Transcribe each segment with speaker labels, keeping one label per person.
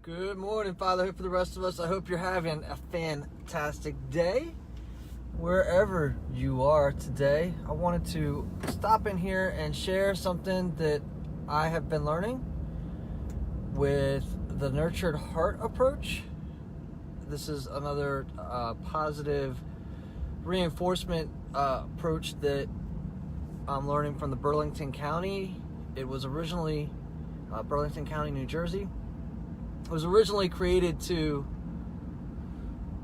Speaker 1: Good morning, Fatherhood, for the rest of us. I hope you're having a fantastic day. Wherever you are today, I wanted to stop in here and share something that I have been learning with the nurtured heart approach. This is another positive reinforcement approach that I'm learning from the Burlington County. It was originally Burlington County, New Jersey. It was originally created to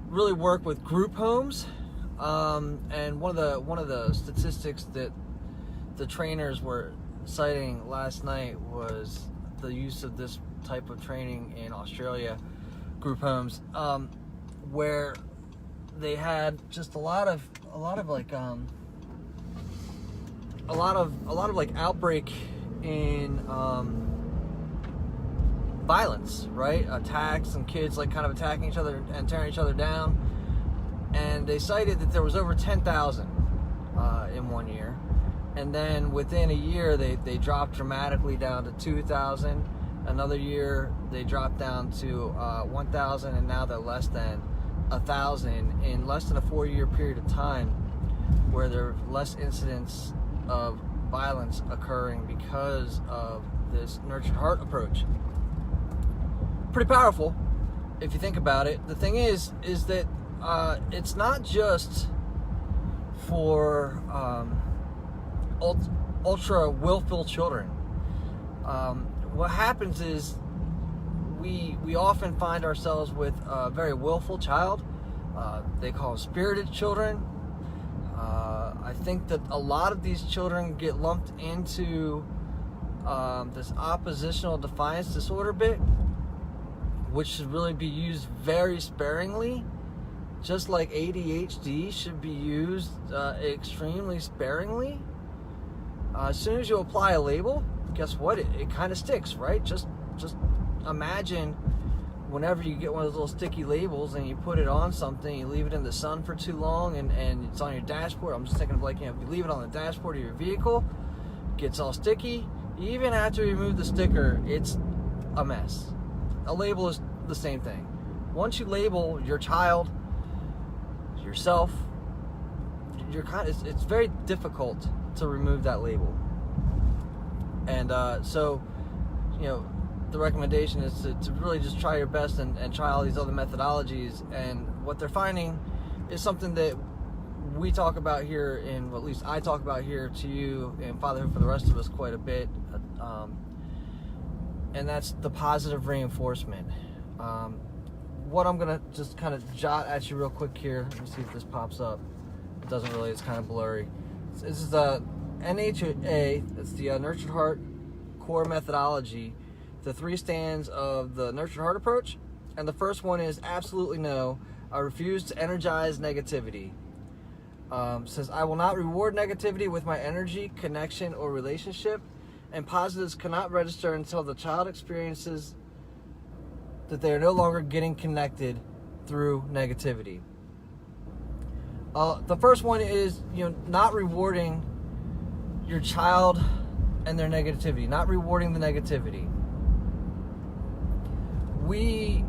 Speaker 1: really work with group homes, and one of the statistics that the trainers were citing last night was the use of this type of training in Australia, group homes, where they had just a lot of outbreak in violence, right? Attacks and kids kind of attacking each other and tearing each other down. And they cited that there was over 10,000 in 1 year. And then within a year, they dropped dramatically down to 2,000. Another year, they dropped down to 1,000, and now they're less than 1,000 in less than a 4-year period of time, where there are less incidents of violence occurring because of this nurtured heart approach. Pretty powerful if you think about it. The thing is that it's not just for ultra willful children. What happens is we often find ourselves with a very willful child. They call them spirited children. I think that a lot of these children get lumped into this oppositional defiance disorder bit, which should really be used very sparingly, just like ADHD should be used extremely sparingly. As soon as you apply a label, guess what? It kind of sticks, right? Just imagine whenever you get one of those little sticky labels and you put it on something, you leave it in the sun for too long, and it's on your dashboard. I'm just thinking of if you leave it on the dashboard of your vehicle, it gets all sticky. Even after you remove the sticker, it's a mess. A label is the same thing. Once you label your child, yourself, it's very difficult to remove that label. And so, the recommendation is to really just try your best and try all these other methodologies. And what they're finding is something that we talk about here, at least I talk about here to you in Fatherhood for the rest of us quite a bit. And that's the positive reinforcement. What I'm going to just kind of jot at you real quick here. Let me see if this pops up. It doesn't really, it's kind of blurry. This is the NHA, it's the Nurtured Heart Core Methodology, the 3 stands of the Nurtured Heart approach. And the first one is absolutely no. I refuse to energize negativity. Says, I will not reward negativity with my energy, connection, or relationship. And positives cannot register until the child experiences that they are no longer getting connected through negativity. The first one is, not rewarding your child and their negativity, not rewarding the negativity. We,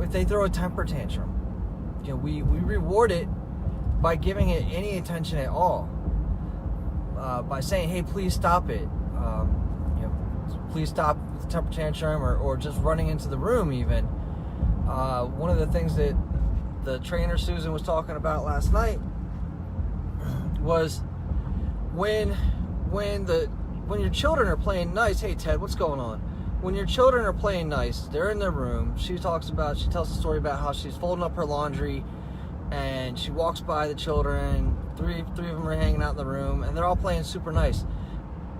Speaker 1: if they throw a temper tantrum, we reward it by giving it any attention at all. By saying, hey, please stop it. Please stop the temper tantrum, or just running into the room even. One of the things that the trainer Susan was talking about last night was when your children are playing nice. Hey Ted, what's going on? When your children are playing nice, they're in their room. She tells a story about how she's folding up her laundry, and she walks by the children. Three of them are hanging out in the room, and they're all playing super nice.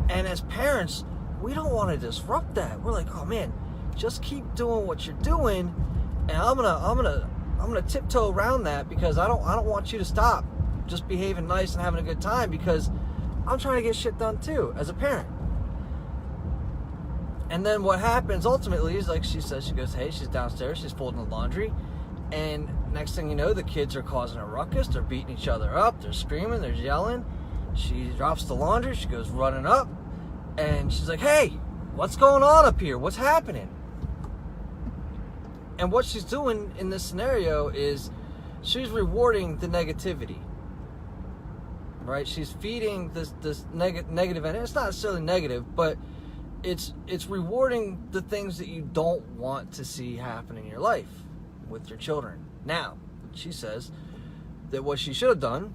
Speaker 1: And as parents, we don't want to disrupt that. We're like, oh man, just keep doing what you're doing, and I'm gonna tiptoe around that, because I don't want you to stop just behaving nice and having a good time, because I'm trying to get shit done too as a parent. And then what happens ultimately is, like she says, she goes, hey, she's downstairs, she's folding the laundry, and next thing you know, the kids are causing a ruckus, they're beating each other up, they're screaming, they're yelling. She drops the laundry, she goes running up, and she's like, hey, what's going on up here? What's happening? And what she's doing in this scenario is she's rewarding the negativity, right? She's feeding this negative, and it's not necessarily negative, but it's rewarding the things that you don't want to see happen in your life with your children. Now, she says that what she should have done,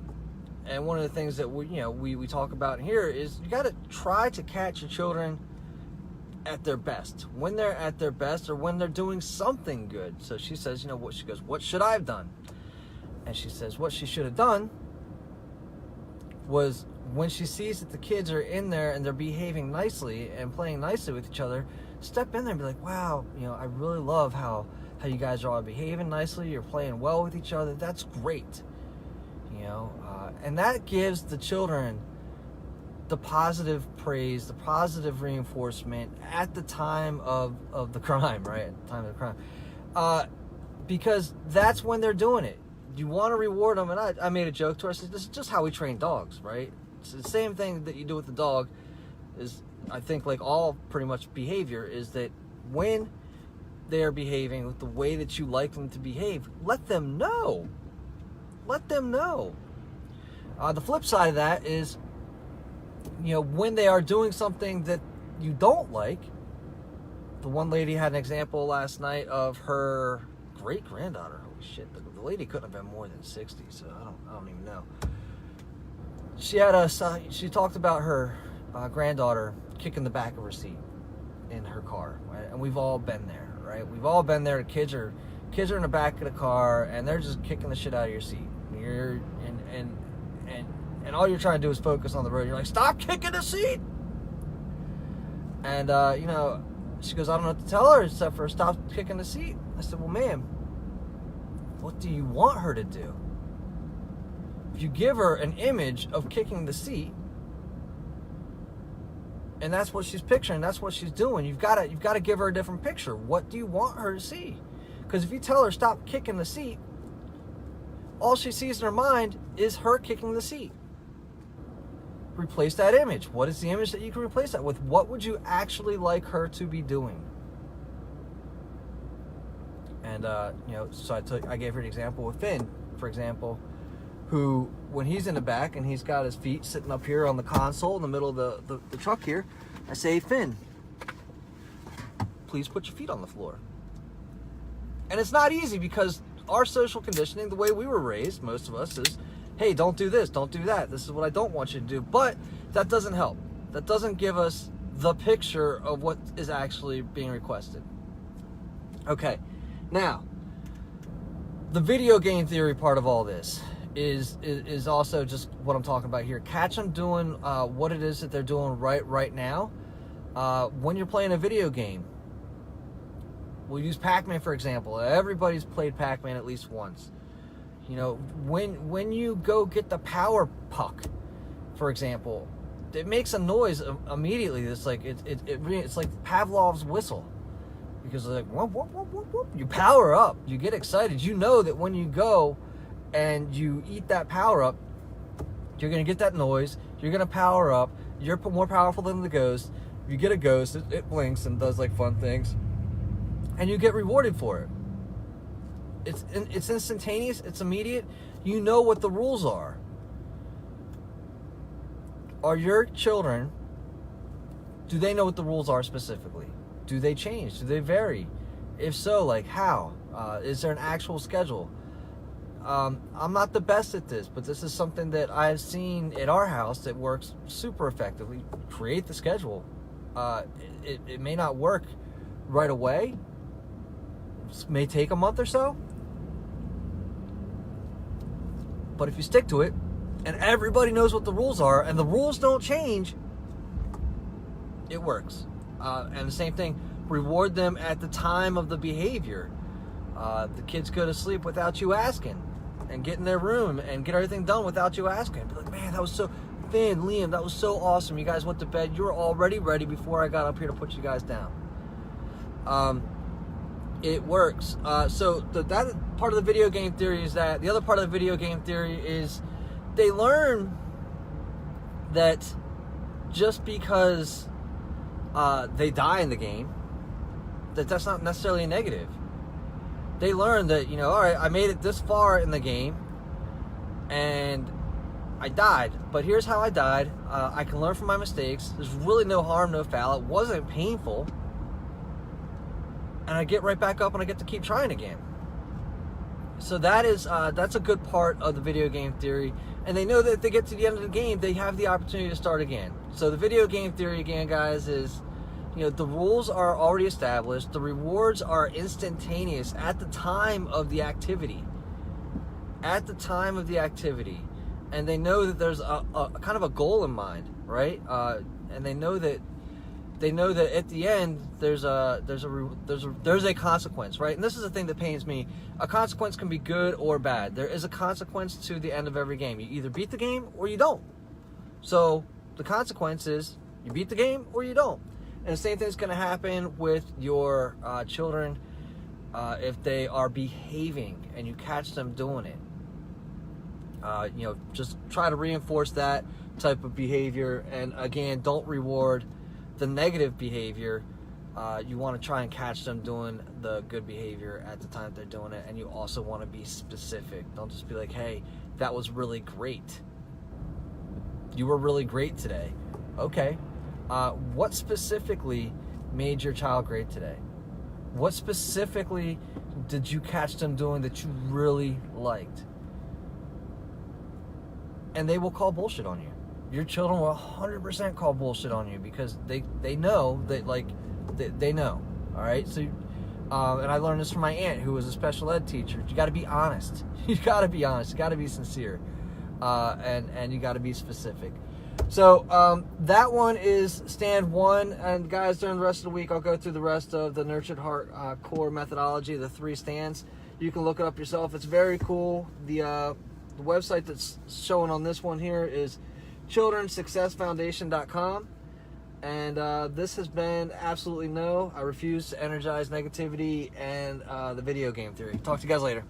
Speaker 1: and one of the things that we talk about here, is you got to try to catch your children at their best, when they're at their best, or when they're doing something good. So she says, she goes, what should I have done? And she says what she should have done was, when she sees that the kids are in there and they're behaving nicely and playing nicely with each other, step in there and be like, wow, I really love how you guys are all behaving nicely, you're playing well with each other, that's great. And that gives the children the positive praise, the positive reinforcement at the time of the crime, right? At the time of the crime. Because that's when they're doing it. You want to reward them, and I made a joke to her. I said, this is just how we train dogs, right? It's the same thing that you do with the dog. Is, I think, like all pretty much behavior, is that when they are behaving with the way that you like them to behave, let them know. Let them know. The flip side of that is, when they are doing something that you don't like. The one lady had an example last night of her great-granddaughter. Holy shit, the lady couldn't have been more than 60, so I don't even know. She talked about her granddaughter kicking the back of her seat in her car, right? And we've all been there, right? We've all been there. Kids are in the back of the car, and they're just kicking the shit out of your seat. And all you're trying to do is focus on the road. You're like, stop kicking the seat. And she goes, I don't know what to tell her except for stop kicking the seat. I said, well, ma'am, what do you want her to do? If you give her an image of kicking the seat, and that's what she's picturing, that's what she's doing, you've got to give her a different picture. What do you want her to see? Because if you tell her stop kicking the seat, all she sees in her mind is her kicking the seat. Replace that image. What is the image that you can replace that with? What would you actually like her to be doing? And so I gave her an example with Finn, for example, who, when he's in the back and he's got his feet sitting up here on the console in the middle of the truck here, I say, Finn, please put your feet on the floor. And it's not easy, because our social conditioning, the way we were raised, most of us, is, hey, don't do this, don't do that. This is what I don't want you to do. But that doesn't help. That doesn't give us the picture of what is actually being requested. Okay, now, the video game theory part of all this is also just what I'm talking about here. Catch them doing what it is that they're doing right now. When you're playing a video game, we'll use Pac-Man for example. Everybody's played Pac-Man at least once. When you go get the power puck, for example, it makes a noise immediately. It's like it's like Pavlov's whistle, because it's like whoop, whoop, whoop, whoop, whoop. You power up, you get excited. You know that when you go and you eat that power up, you're gonna get that noise. You're gonna power up. You're more powerful than the ghost. You get a ghost, it blinks and does like fun things, and you get rewarded for it. It's instantaneous, it's immediate. You know what the rules are. Are your children, do they know what the rules are specifically? Do they change? Do they vary? If so, like how? Is there an actual schedule? I'm not the best at this, but this is something that I've seen at our house that works super effectively. Create the schedule. It may not work right away. It may take a month or so. But if you stick to it, and everybody knows what the rules are, and the rules don't change, it works. And the same thing, reward them at the time of the behavior. The kids go to sleep without you asking, and get in their room and get everything done without you asking. Be like, man, that was so, Finn, Liam, that was so awesome. You guys went to bed. You were already ready before I got up here to put you guys down. It works. So that part of the video game theory is that. The other part of the video game theory is they learn that just because they die in the game, that's not necessarily a negative. They learn that, you know, all right, I made it this far in the game, and I died, but here's how I died. I can learn from my mistakes. There's really no harm, no foul. It wasn't painful. And I get right back up and I get to keep trying again. So that's a good part of the video game theory. And they know that if they get to the end of the game, they have the opportunity to start again. So the video game theory, again, guys, is, you know, the rules are already established. The rewards are instantaneous at the time of the activity. At the time of the activity. And they know that there's a kind of a goal in mind, right? And they know that at the end there's a consequence, right? And this is the thing that pains me. A consequence can be good or bad. There is a consequence to the end of every game. You either beat the game or you don't. So the consequence is you beat the game or you don't. And the same thing is going to happen with your children if they are behaving and you catch them doing it. You know, just try to reinforce that type of behavior. And again, don't reward the negative behavior. You want to try and catch them doing the good behavior at the time they're doing it. And you also want to be specific. Don't just be like, hey, that was really great. You were really great today. Okay. What specifically made your child great today? What specifically did you catch them doing that you really liked? And they will call bullshit on you. Your children will 100% call bullshit on you because they know that, like, they know. All right. So, and I learned this from my aunt, who was a special ed teacher. You got to be honest. You got to be honest. You got to be sincere, and you got to be specific. So that one is stand 1. And guys, during the rest of the week, I'll go through the rest of the Nurtured Heart core methodology, the 3 stands. You can look it up yourself. It's very cool. The website that's showing on this one here is childrensuccessfoundation.com. And this has been Absolutely No. I refuse to energize negativity and the video game theory. Talk to you guys later.